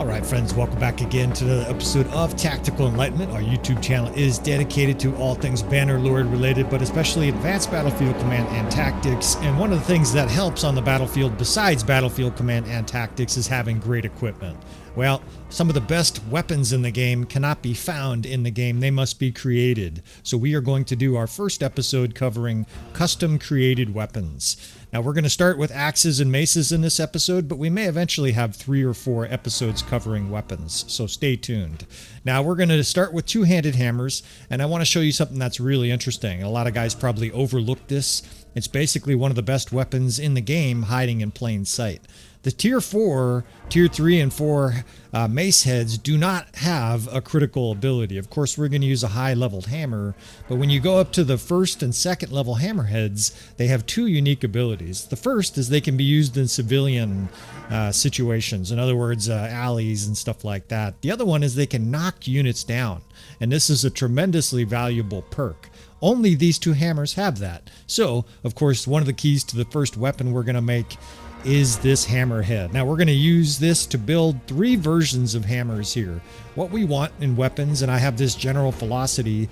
All right, friends, welcome back again to another episode of Tactical Enlightenment. Our YouTube channel is dedicated to all things Bannerlord related, but especially advanced battlefield command and tactics. And one of the things that helps on the battlefield besides battlefield command and tactics is having great equipment. Well, some of the best weapons in the game cannot be found in the game. They must be created. So we are going to do our first episode covering custom created weapons. Now we're going to start with axes and maces in this episode, but we may eventually have 3 or 4 episodes covering weapons, so stay tuned. Now we're going to start with two-handed hammers, and I want to show you something that's really interesting. A lot of guys probably overlook this. It's basically one of the best weapons in the game, hiding in plain sight. The Tier 3 and 4 mace heads do not have a critical ability. Of course, we're going to use a high-leveled hammer, but when you go up to the first and second level hammerheads, they have 2 unique abilities. The first is they can be used in civilian situations, in other words, alleys and stuff like that. The other one is they can knock units down, and this is a tremendously valuable perk. Only these 2 hammers have that. So, of course, one of the keys to the first weapon we're going to make is this hammerhead. Now we're going to use this to build 3 versions of hammers here. What we want in weapons, and I have this general philosophy,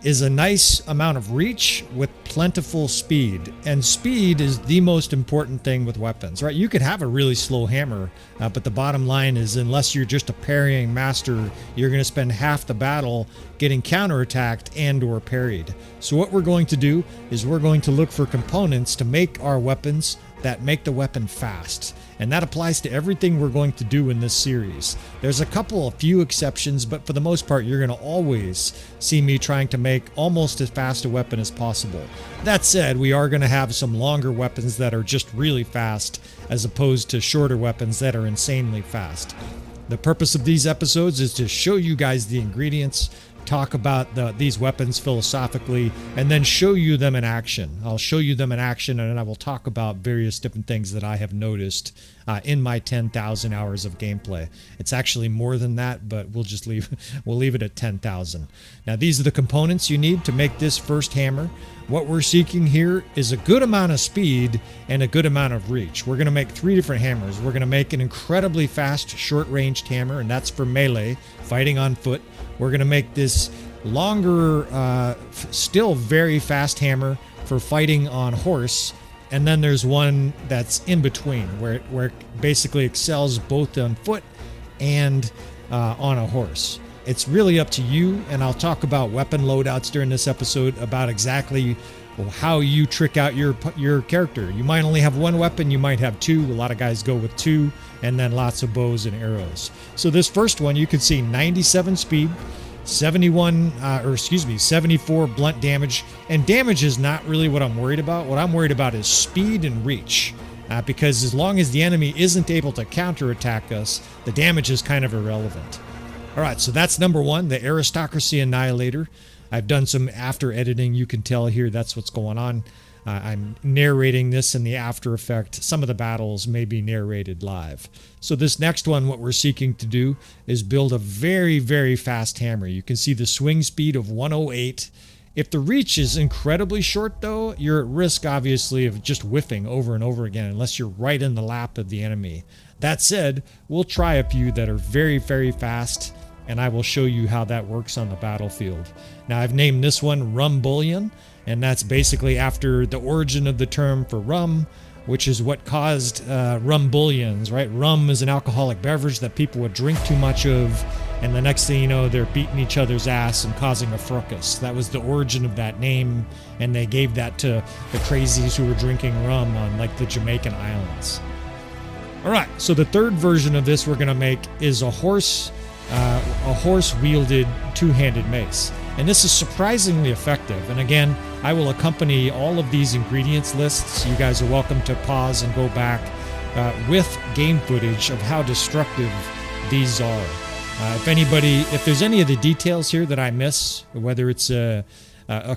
is a nice amount of reach with plentiful speed. And speed is the most important thing with weapons, right? You could have a really slow hammer, but the bottom line is unless you're just a parrying master, you're going to spend half the battle getting counterattacked and or parried. So what we're going to do is we're going to look for components to make our weapons that make the weapon fast. And that applies to everything we're going to do in this series. There's a few exceptions, but for the most part, you're going to always see me trying to make almost as fast a weapon as possible. That said, we are going to have some longer weapons that are just really fast, as opposed to shorter weapons that are insanely fast. The purpose of these episodes is to show you guys the ingredients, talk about these weapons philosophically, and then show you them in action. I'll show you them in action, and I will talk about various different things that I have noticed in my 10,000 hours of gameplay. It's actually more than that, but we'll leave it at 10,000. Now these are the components you need to make this first hammer. What we're seeking here is a good amount of speed and a good amount of reach. We're going to make 3 different hammers. We're going to make an incredibly fast short-ranged hammer, and that's for melee, fighting on foot. We're going to make this longer, still very fast hammer for fighting on horse. And then there's one that's in between, where it basically excels both on foot and on a horse. It's really up to you, and I'll talk about weapon loadouts during this episode, about exactly how you trick out your character. You might only have 1 weapon, you might have 2. A lot of guys go with 2, and then lots of bows and arrows. So this first one, you can see 97 speed, 74 blunt damage, and damage is not really what I'm worried about. What I'm worried about is speed and reach, because as long as the enemy isn't able to counterattack us, the damage is kind of irrelevant. All right, so that's number 1, the Aristocracy Annihilator. I've done some after editing. You can tell here that's what's going on. I'm narrating this in the After Effect. Some of the battles may be narrated live. So this next one, what we're seeking to do is build a very, very fast hammer. You can see the swing speed of 108. If the reach is incredibly short, though, you're at risk, obviously, of just whiffing over and over again, unless you're right in the lap of the enemy. That said, we'll try a few that are very, very fast, and I will show you how that works on the battlefield. Now, I've named this one Rum Bullion, and that's basically after the origin of the term for rum, which is what caused rum bullions, right? Rum is an alcoholic beverage that people would drink too much of, and the next thing you know, they're beating each other's ass and causing a fracas. That was the origin of that name, and they gave that to the crazies who were drinking rum on like the Jamaican islands. All right, so the third version of this we're going to make is a horse-wielded two-handed mace. And this is surprisingly effective. And again, I will accompany all of these ingredients lists. You guys are welcome to pause and go back with game footage of how destructive these are. If there's any of the details here that I miss, whether it's a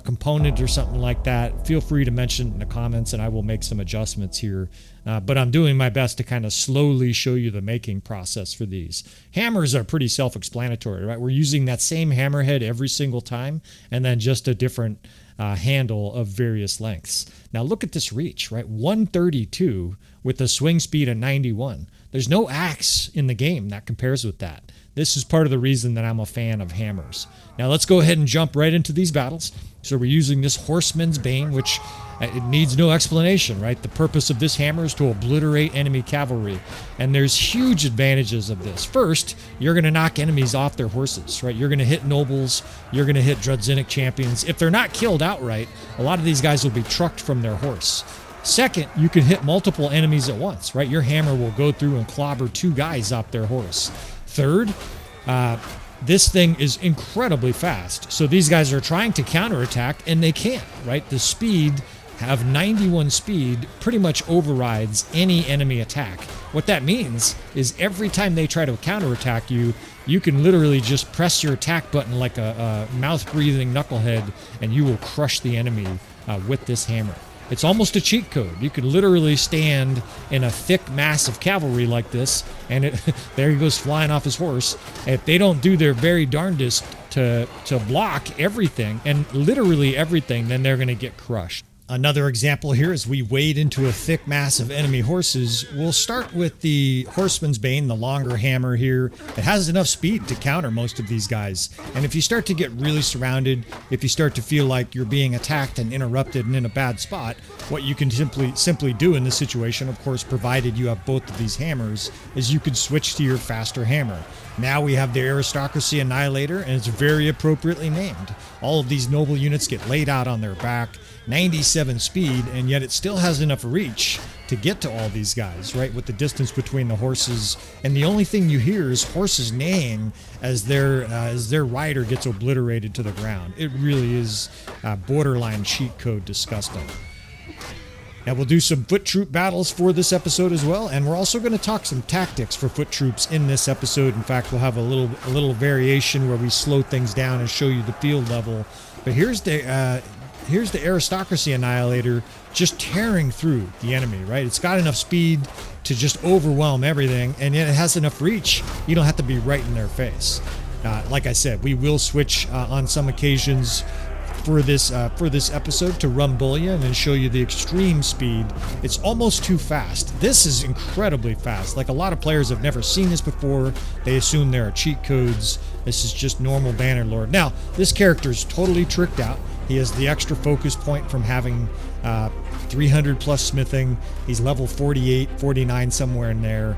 component or something like that, feel free to mention it in the comments and I will make some adjustments here. But I'm doing my best to kind of slowly show you the making process for these. Hammers are pretty self-explanatory, right? We're using that same hammerhead every single time, and then just a different handle of various lengths. Now look at this reach, right? 132 with a swing speed of 91. There's no axe in the game that compares with that. This is part of the reason that I'm a fan of hammers. Now let's go ahead and jump right into these battles. So we're using this Horseman's Bane, which it needs no explanation, right? The purpose of this hammer is to obliterate enemy cavalry. And there's huge advantages of this. First, you're going to knock enemies off their horses, right? You're going to hit nobles. You're going to hit Drudzinic champions. If they're not killed outright, a lot of these guys will be trucked from their horse. Second, you can hit multiple enemies at once, right? Your hammer will go through and clobber 2 guys off their horse. Third, this thing is incredibly fast. So these guys are trying to counterattack and they can't, right? The speed, have 91 speed, pretty much overrides any enemy attack. What that means is every time they try to counterattack you, you can literally just press your attack button like a mouth-breathing knucklehead and you will crush the enemy with this hammer. It's almost a cheat code. You could literally stand in a thick mass of cavalry like this, and there he goes flying off his horse. If they don't do their very darndest to block everything, and literally everything, then they're going to get crushed. Another example here as we wade into a thick mass of enemy horses. We'll start with the Horseman's Bane, the longer hammer here. It has enough speed to counter most of these guys. And if you start to get really surrounded, if you start to feel like you're being attacked and interrupted and in a bad spot, what you can simply do in this situation, of course, provided you have both of these hammers, is you could switch to your faster hammer. Now we have the Aristocracy Annihilator, and it's very appropriately named. All of these noble units get laid out on their back, 97 speed, and yet it still has enough reach to get to all these guys, right? With the distance between the horses, and the only thing you hear is horses neighing as their rider gets obliterated to the ground. It really is borderline cheat code disgusting. Now we'll do some foot troop battles for this episode as well, and we're also going to talk some tactics for foot troops in this episode. In fact, we'll have a little variation where we slow things down and show you the field level. But here's the Aristocracy Annihilator just tearing through the enemy, right? It's got enough speed to just overwhelm everything, and yet it has enough reach. You don't have to be right in their face. Like I said, we will switch on some occasions for this episode to Rumbulion and show you the extreme speed. It's almost too fast. This is incredibly fast. Like, a lot of players have never seen this before. They assume there are cheat codes. This is just normal Bannerlord. Now, this character is totally tricked out. He has the extra focus point from having 300 plus smithing. He's level 48, 49, somewhere in there.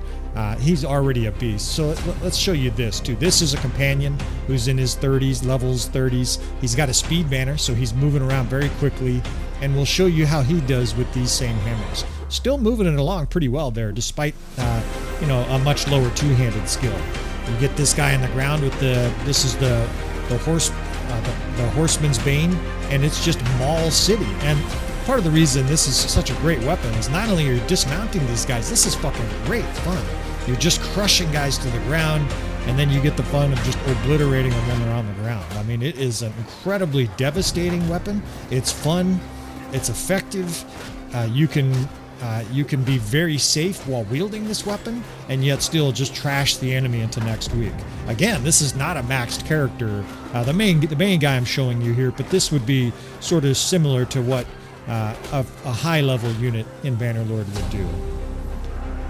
He's already a beast. So let's show you this too. This is a companion who's in his 30s, levels 30s. He's got a speed banner, so he's moving around very quickly. And we'll show you how he does with these same hammers. Still moving it along pretty well there, despite a much lower two-handed skill. You get this guy on the ground with this is the Horseman's Bane, and it's just Maul City. And part of the reason this is such a great weapon is not only are you dismounting these guys, this is fucking great fun. You're just crushing guys to the ground, and then you get the fun of just obliterating them when they're on the ground. I mean, it is an incredibly devastating weapon. It's fun. It's effective. You can be very safe while wielding this weapon, and yet still just trash the enemy into next week. Again, this is not a maxed character. The main guy I'm showing you here, but this would be sort of similar to what a high-level unit in Bannerlord would do.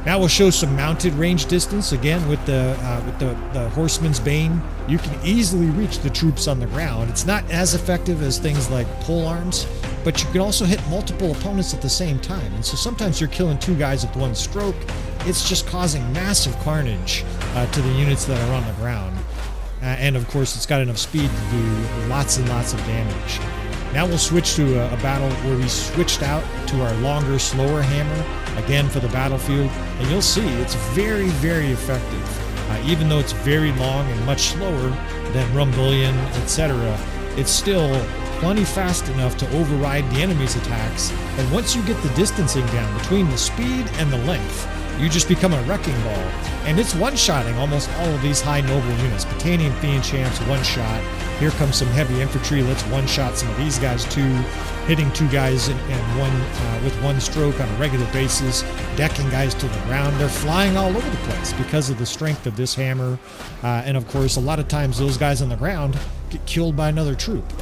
Now we'll show some mounted range distance. Again, with the Horseman's Bane, you can easily reach the troops on the ground. It's not as effective as things like Polearms, but you can also hit multiple opponents at the same time. And so sometimes you're killing 2 guys with 1 stroke. It's just causing massive carnage to the units that are on the ground. And of course, it's got enough speed to do lots and lots of damage. Now we'll switch to a battle where we switched out to our longer, slower hammer, again for the battlefield, and you'll see it's very, very effective. Even though it's very long and much slower than Rumbulion, etc., it's still plenty fast enough to override the enemy's attacks, and once you get the distancing down between the speed and the length, you just become a wrecking ball. And it's one-shotting almost all of these high noble units. Botanian Fiend Champs, one-shot. Here comes some heavy infantry. Let's one-shot some of these guys too. Hitting 2 guys with 1 stroke on a regular basis. Decking guys to the ground. They're flying all over the place because of the strength of this hammer. And of course, a lot of times those guys on the ground get killed by another troop.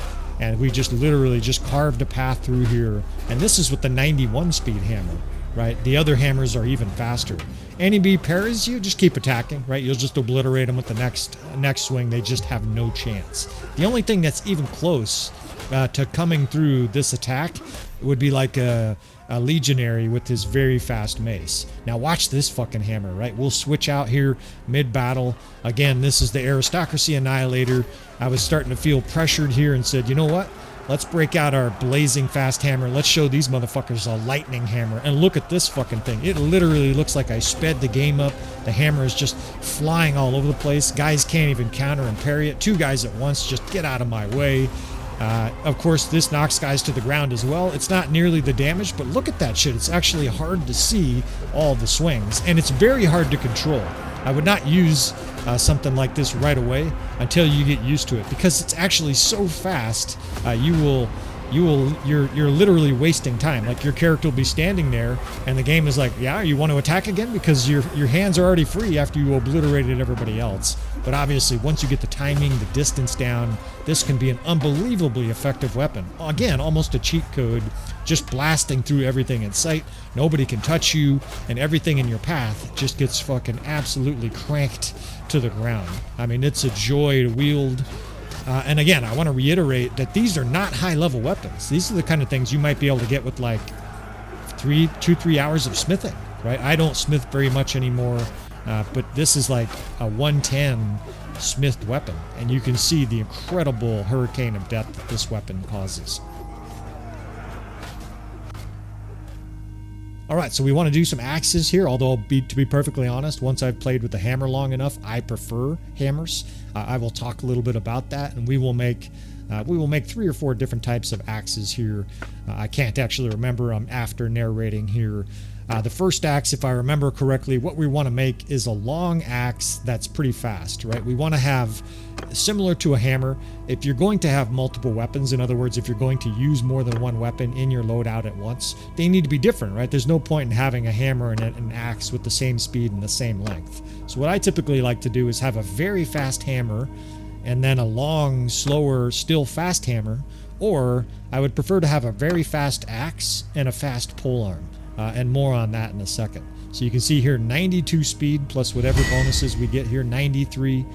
and we just literally just carved a path through here. And this is with the 91 speed hammer, right? The other hammers are even faster. Enemy parries you, just keep attacking, right? You'll just obliterate them with the next swing. They just have no chance. The only thing that's even close to coming through this attack would be like a legionary with his very fast mace. Now watch this fucking hammer, right? We'll switch out here mid-battle. Again, this is the aristocracy annihilator. I was starting to feel pressured here and said, you know what? Let's break out our blazing fast hammer. Let's show these motherfuckers a lightning hammer. And look at this fucking thing. It literally looks like I sped the game up. The hammer is just flying all over the place. Guys can't even counter and parry it. 2 guys at once. Just get out of my way. Of course, this knocks guys to the ground as well. It's not nearly the damage, but look at that shit. It's actually hard to see all the swings, and it's very hard to control. I would not use something like this right away until you get used to it, because it's actually so fast. You're literally wasting time. Like, your character will be standing there, and the game is like, yeah, you want to attack again? Because your hands are already free after you obliterated everybody else. But obviously, once you get the timing, the distance down, this can be an unbelievably effective weapon. Again, almost a cheat code, just blasting through everything in sight. Nobody can touch you, and everything in your path just gets fucking absolutely cranked to the ground. I mean, it's a joy to wield. And again, I want to reiterate that these are not high-level weapons. These are the kind of things you might be able to get with like 2-3 hours of smithing, right? I don't smith very much anymore, but this is like a 110 smithed weapon, and you can see the incredible hurricane of death that this weapon causes. All right, so we want to do some axes here, although to be perfectly honest, once I've played with the hammer long enough, I prefer hammers. I will talk a little bit about that, and we will make 3 or 4 different types of axes here. I can't actually remember. I'm after narrating here. The first axe, if I remember correctly, what we want to make is a long axe that's pretty fast, right? We want to have, similar to a hammer, if you're going to have multiple weapons, in other words, if you're going to use more than one weapon in your loadout at once, they need to be different, right? There's no point in having a hammer and an axe with the same speed and the same length. So what I typically like to do is have a very fast hammer and then a long, slower, still fast hammer, or I would prefer to have a very fast axe and a fast polearm. And more on that in a second. So you can see here 92 speed plus whatever bonuses we get here, 93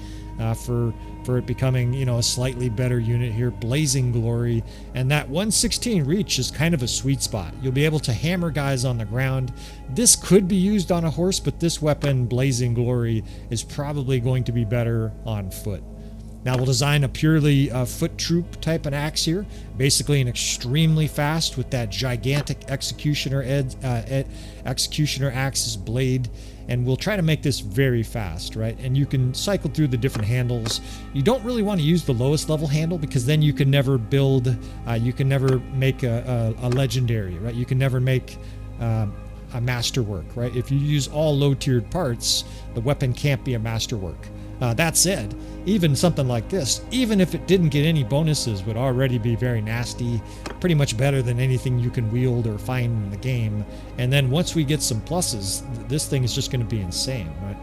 for it becoming, you know, a slightly better unit here, blazing glory, and that 116 reach is kind of a sweet spot. You'll be able to hammer guys on the ground. This could be used on a horse, but this weapon, blazing glory, is probably going to be better on foot. Now we'll design a purely foot troop type of axe here, basically an extremely fast with that gigantic executioner axe's blade, and we'll try to make this very fast, right? And you can cycle through the different handles. You don't really want to use the lowest level handle, because then you can never build, you can never make a legendary, right? You can never make a masterwork, right? If you use all low-tiered parts, the weapon can't be a masterwork. That said, even something like this, even if it didn't get any bonuses, would already be very nasty, pretty much better than anything you can wield or find in the game. And then once we get some pluses, this thing is just going to be insane, right?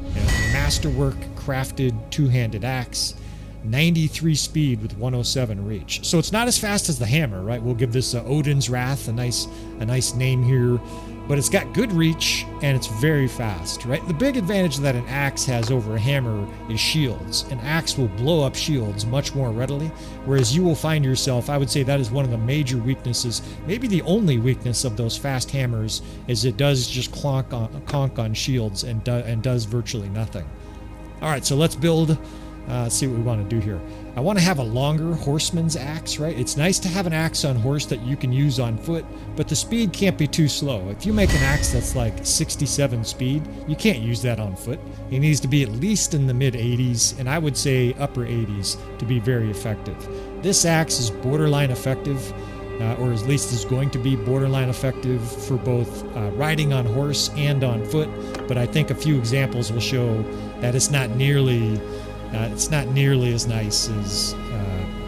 You know, Masterwork crafted two-handed axe, 93 speed with 107 reach. So it's not as fast as the hammer, right? We'll give this Odin's Wrath a nice name here. But it's got good reach, and it's very fast, right? The big advantage that an axe has over a hammer is shields. An axe will blow up shields much more readily, whereas you will find yourself, I would say that is one of the major weaknesses, maybe the only weakness of those fast hammers, is it does just conk on shields and does virtually nothing. All right, so let's build, see what we want to do here. I want to have a longer horseman's axe, right? It's nice to have an axe on horse that you can use on foot, but the speed can't be too slow. If you make an axe that's like 67 speed, you can't use that on foot. It needs to be at least in the mid 80s, and I would say upper 80s to be very effective. This axe is borderline effective, or at least is going to be borderline effective for both riding on horse and on foot, but I think a few examples will show that it's not nearly as nice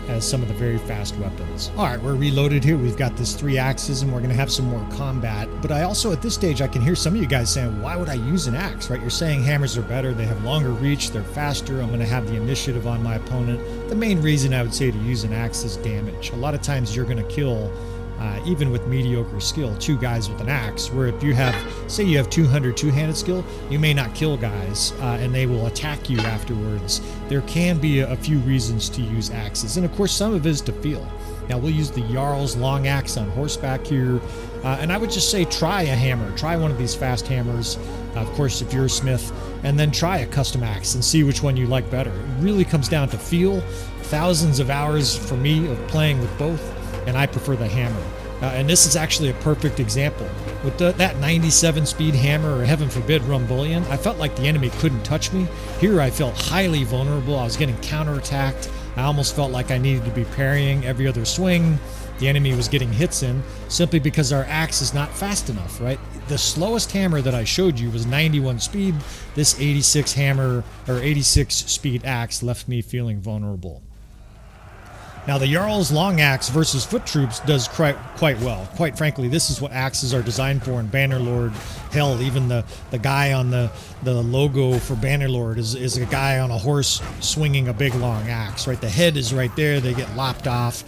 as some of the very fast weapons. All right, we're reloaded here. We've got this 3 axes and we're going to have some more combat. But I also, at this stage, I can hear some of you guys saying, why would I use an axe, right? You're saying hammers are better. They have longer reach. They're faster. I'm going to have the initiative on my opponent. The main reason I would say to use an axe is damage. A lot of times you're going to kill, even with mediocre skill, 2 guys with an axe, where if you have, say you have 200 two-handed skill, you may not kill guys and they will attack you afterwards. There can be a few reasons to use axes, and of course some of it is to feel. Now we'll use the Jarl's long axe on horseback here, and I would just say try a hammer. Try one of these fast hammers, of course if you're a smith, and then try a custom axe and see which one you like better. It really comes down to feel. Thousands of hours for me of playing with both, and I prefer the hammer. And this is actually a perfect example. With that 97 speed hammer, or heaven forbid Rumbullion, I felt like the enemy couldn't touch me. Here I felt highly vulnerable. I was getting counterattacked. I almost felt like I needed to be parrying every other swing. The enemy was getting hits in simply because our axe is not fast enough, right? The slowest hammer that I showed you was 91 speed. This 86 hammer, or 86 speed axe, left me feeling vulnerable. Now the Jarl's long axe versus foot troops does quite well. Quite frankly, this is what axes are designed for in Bannerlord. Hell, even the guy on the logo for Bannerlord is a guy on a horse swinging a big long axe, right? The head is right there. They get lopped off.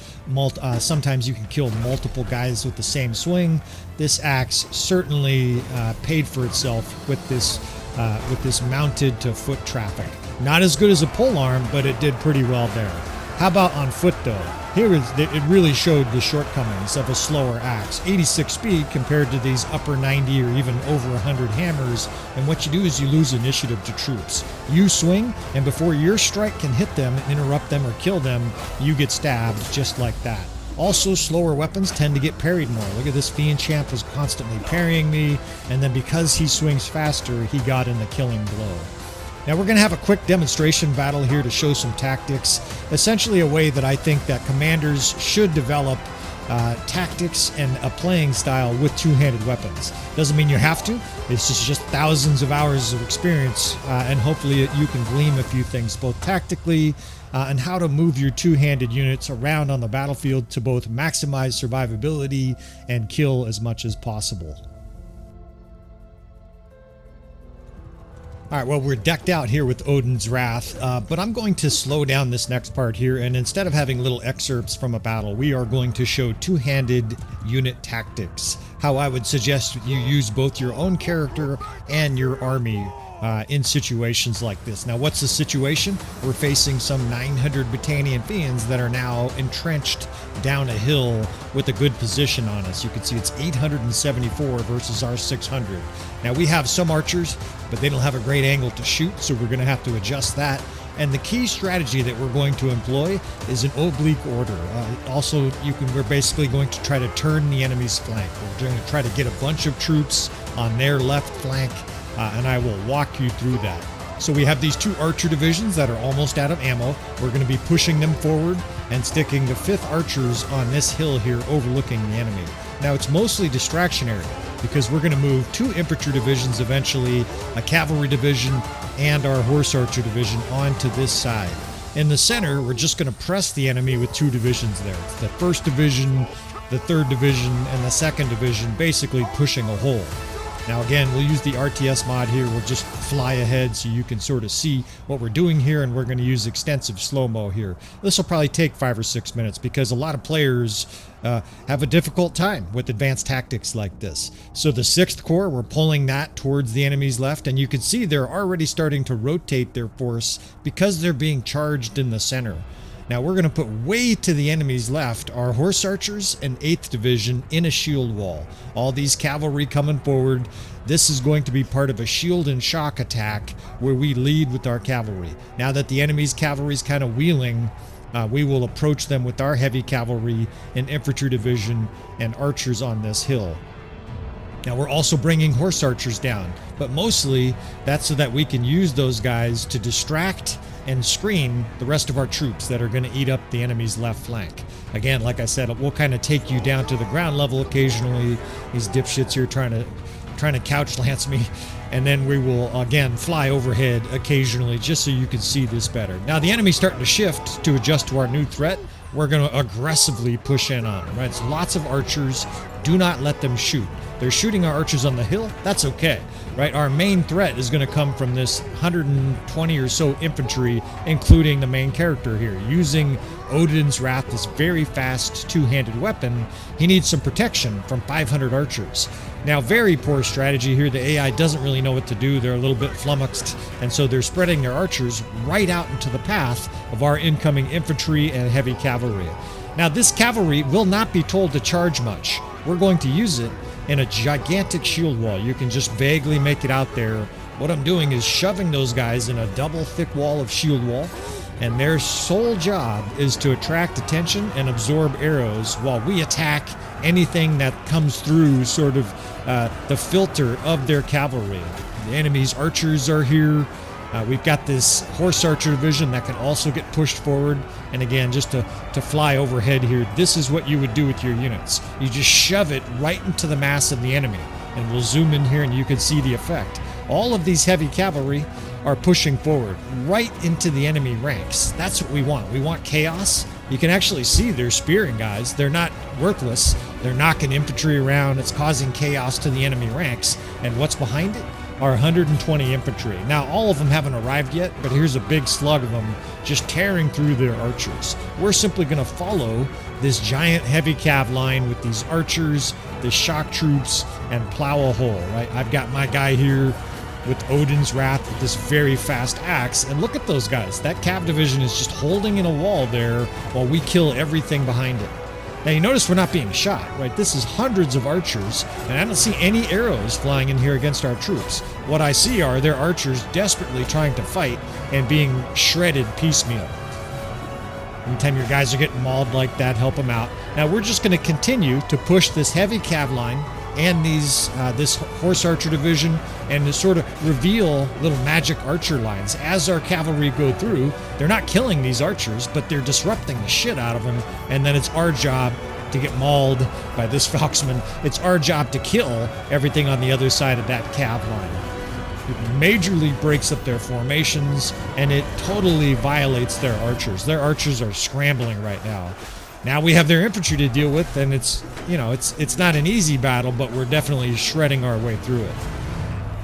Sometimes you can kill multiple guys with the same swing. This axe certainly paid for itself with this mounted to foot traffic. Not as good as a polearm, but it did pretty well there. How about on foot though? Here it really showed the shortcomings of a slower axe. 86 speed compared to these upper 90 or even over 100 hammers, and what you do is you lose initiative to troops. You swing, and before your strike can hit them, interrupt them, or kill them, you get stabbed just like that. Also, slower weapons tend to get parried more. Look at this, Fiend Champ was constantly parrying me, and then because he swings faster, he got in the killing blow. Now we're going to have a quick demonstration battle here to show some tactics, essentially a way that I think that commanders should develop tactics and a playing style with two-handed weapons. Doesn't mean you have to, it's just thousands of hours of experience, and hopefully you can glean a few things both tactically and how to move your two-handed units around on the battlefield to both maximize survivability and kill as much as possible. All right, well, we're decked out here with Odin's Wrath, but I'm going to slow down this next part here, and instead of having little excerpts from a battle, we are going to show two-handed unit tactics, how I would suggest you use both your own character and your army in situations like this. Now, what's the situation? We're facing some 900 Britannian Fiends that are now entrenched down a hill with a good position on us. You can see it's 874 versus our 600. Now, we have some archers, but they don't have a great angle to shoot, so we're going to have to adjust that. And the key strategy that we're going to employ is an oblique order. We're basically going to try to turn the enemy's flank. We're going to try to get a bunch of troops on their left flank, and I will walk you through that. So we have these two archer divisions that are almost out of ammo. We're going to be pushing them forward and sticking the 5th archers on this hill here overlooking the enemy. Now it's mostly distractionary because we're going to move 2 infantry divisions eventually, a cavalry division, and our horse archer division onto this side. In the center, we're just going to press the enemy with 2 divisions there. The 1st division, the 3rd division, and the 2nd division basically pushing a hole. Now again, we'll use the RTS mod here. We'll just fly ahead so you can sort of see what we're doing here, and we're going to use extensive slow-mo here. This will probably take 5 or 6 minutes because a lot of players have a difficult time with advanced tactics like this. So the 6th Corps, we're pulling that towards the enemy's left, and you can see they're already starting to rotate their force because they're being charged in the center. Now we're going to put way to the enemy's left our horse archers and 8th Division in a shield wall. All these cavalry coming forward. This is going to be part of a shield and shock attack where we lead with our cavalry. Now that the enemy's cavalry is kind of wheeling, we will approach them with our heavy cavalry and infantry division and archers on this hill. Now we're also bringing horse archers down, but mostly that's so that we can use those guys to distract and screen the rest of our troops that are going to eat up the enemy's left flank. Again, like I said, we'll kind of take you down to the ground level occasionally. These dipshits here trying to trying to couch lance me. And then we will, again, fly overhead occasionally just so you can see this better. Now, the enemy's starting to shift to adjust to our new threat. We're going to aggressively push in on them, right? It's lots of archers. Do not let them shoot. They're shooting our archers on the hill. That's okay, right? Our main threat is going to come from this 120 or so infantry, including the main character here. Using Odin's Wrath, this very fast two-handed weapon, he needs some protection from 500 archers. Now, very poor strategy here. The AI doesn't really know what to do. They're a little bit flummoxed, and so they're spreading their archers right out into the path of our incoming infantry and heavy cavalry. Now, this cavalry will not be told to charge much. We're going to use it in a gigantic shield wall. You can just vaguely make it out there. What I'm doing is shoving those guys in a double thick wall of shield wall, and their sole job is to attract attention and absorb arrows while we attack anything that comes through sort of the filter of their cavalry. The enemy's archers are here. We've got this horse archer division that can also get pushed forward. And again, just to fly overhead here, this is what you would do with your units. You just shove it right into the mass of the enemy. And we'll zoom in here and you can see the effect. All of these heavy cavalry are pushing forward right into the enemy ranks. That's what we want. We want chaos. You can actually see they're spearing guys. They're not worthless. They're knocking infantry around. It's causing chaos to the enemy ranks. And what's behind it? Are 120 infantry. Now, all of them haven't arrived yet, but here's a big slug of them just tearing through their archers. We're simply going to follow this giant heavy cav line with these archers, the shock troops, and plow a hole, right? I've got my guy here with Odin's Wrath with this very fast axe, and look at those guys. That cav division is just holding in a wall there while we kill everything behind it. Now, you notice we're not being shot, right? This is hundreds of archers, and I don't see any arrows flying in here against our troops. What I see are their archers desperately trying to fight and being shredded piecemeal. Anytime your guys are getting mauled like that, help them out. Now, we're just going to continue to push this heavy cav line and these this horse archer division, and to sort of reveal little magic archer lines. As our cavalry go through, they're not killing these archers, but they're disrupting the shit out of them, and then it's our job to get mauled by this Falksman. It's our job to kill everything on the other side of that cav line. It majorly breaks up their formations, and it totally violates their archers. Their archers are scrambling right now. Now we have their infantry to deal with, and it's, you know, it's not an easy battle, but we're definitely shredding our way through it.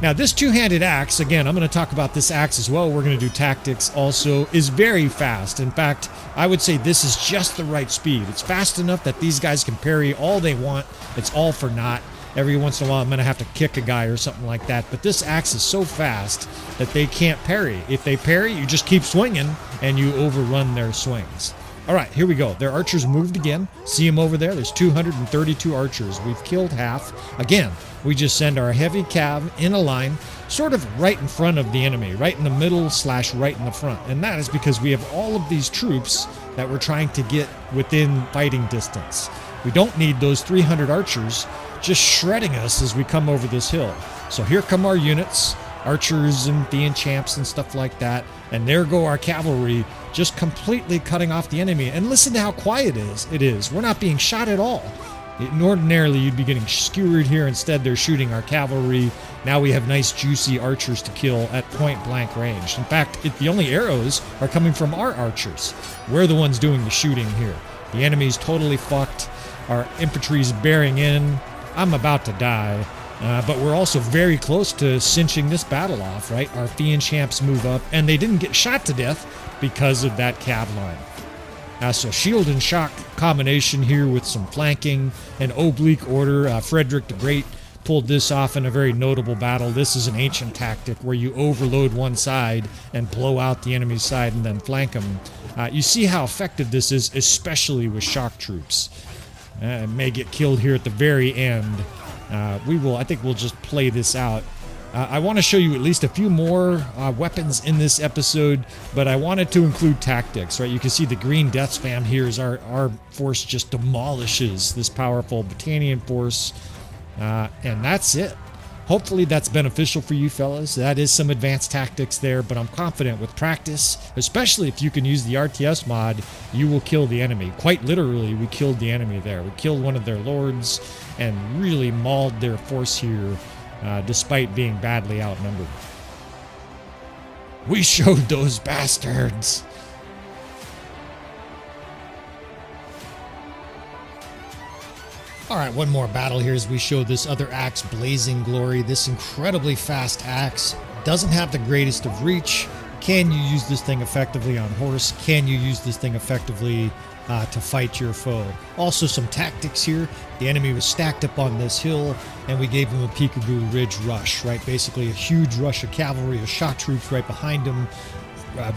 Now, this two-handed axe, again, I'm going to talk about this axe as well. We're going to do tactics also, is very fast. In fact, I would say this is just the right speed. It's fast enough that these guys can parry all they want. It's all for naught. Every once in a while, I'm going to have to kick a guy or something like that. But this axe is so fast that they can't parry. If they parry, you just keep swinging, and you overrun their swings. All right, here we go. Their archers moved again. See them over there? There's 232 archers. We've killed half. Again, we just send our heavy cav in a line, sort of right in front of the enemy, right in the middle / right in the front. And that is because we have all of these troops that we're trying to get within fighting distance. We don't need those 300 archers just shredding us as we come over this hill. So here come our units, archers and Thean champs and stuff like that. And there go our cavalry, just completely cutting off the enemy. And listen to how quiet it is. We're not being shot at all. Ordinarily, you'd be getting skewered here. Instead, they're shooting our cavalry. Now we have nice, juicy archers to kill at point-blank range. In fact, the only arrows are coming from our archers. We're the ones doing the shooting here. The enemy's totally fucked. Our infantry's bearing in. I'm about to die. But we're also very close to cinching this battle off, right? Our Thean champs move up, and they didn't get shot to death because of that cav line. So shield and shock combination here with some flanking and oblique order. Frederick the Great pulled this off in a very notable battle. This is an ancient tactic where you overload one side and blow out the enemy's side and then flank them. You see how effective this is, especially with shock troops. May get killed here at the very end. I think we'll just play this out. I want to show you at least a few more weapons in this episode, but I wanted to include tactics, right? You can see the green death spam here as our force just demolishes this powerful Britannian force, and that's it. Hopefully that's beneficial for you fellas. That is some advanced tactics there, but I'm confident with practice, especially if you can use the RTS mod, you will kill the enemy. Quite literally, we killed the enemy there. We killed one of their lords and really mauled their force here despite being badly outnumbered. We showed those bastards. All right, one more battle here as we show this other axe, Blazing Glory. This incredibly fast axe doesn't have the greatest of reach. Can you use this thing effectively on horse? Can you use this thing effectively to fight your foe? Also some tactics here. The enemy was stacked up on this hill, and we gave him a peekaboo ridge rush, right? Basically a huge rush of cavalry, of shock troops right behind him,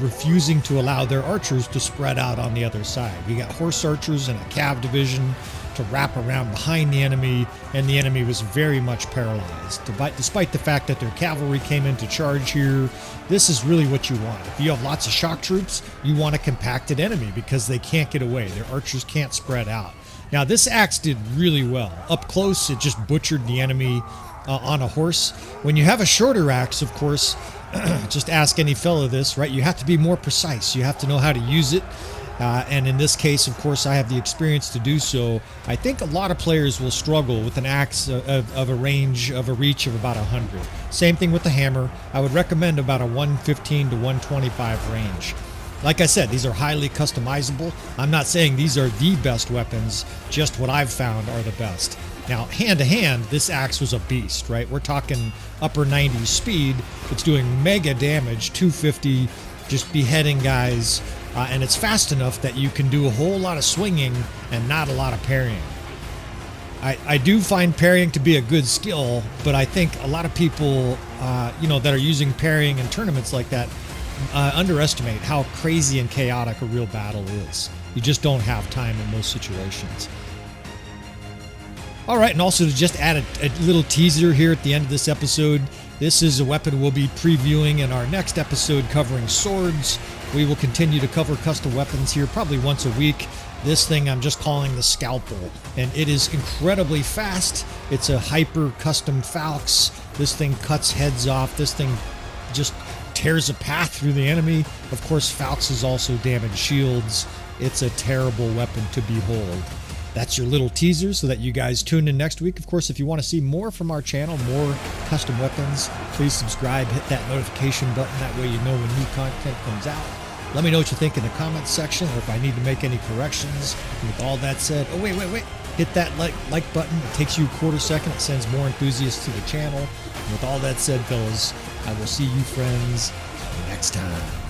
refusing to allow their archers to spread out on the other side. We got horse archers and a cav division to wrap around behind the enemy, and the enemy was very much paralyzed. Despite the fact that their cavalry came in to charge here, this is really what you want. If you have lots of shock troops, you want a compacted enemy because they can't get away. Their archers can't spread out. Now, this axe did really well. Up close, it just butchered the enemy on a horse. When you have a shorter axe, of course, just ask any fellow this, right? You have to be more precise. You have to know how to use it. And in this case, of course, I have the experience to do so. I think a lot of players will struggle with an axe of a reach of about 100. Same thing with the hammer. I would recommend about a 115 to 125 range. Like I said, these are highly customizable. I'm not saying these are the best weapons, just what I've found are the best. Now, hand to hand, this axe was a beast, right? We're talking upper 90s speed. It's doing mega damage, 250, just beheading guys. And it's fast enough that you can do a whole lot of swinging and not a lot of parrying. I do find parrying to be a good skill, but I think a lot of people, that are using parrying in tournaments like that, underestimate how crazy and chaotic a real battle is. You just don't have time in most situations. All right, and also to just add a little teaser here at the end of this episode, this is a weapon we'll be previewing in our next episode covering swords. We will continue to cover custom weapons here probably once a week. This thing I'm just calling the Scalpel, and it is incredibly fast. It's a hyper custom Falx. This thing cuts heads off. This thing just tears a path through the enemy. Of course, Falxes also damage shields. It's a terrible weapon to behold. That's your little teaser so that you guys tune in next week. Of course, if you want to see more from our channel, more custom weapons, please subscribe, hit that notification button. That way you know when new content comes out. Let me know what you think in the comments section, or if I need to make any corrections. And with all that said, oh, wait. Hit that like button. It takes you a quarter second. It sends more enthusiasts to the channel. And with all that said, fellas, I will see you friends next time.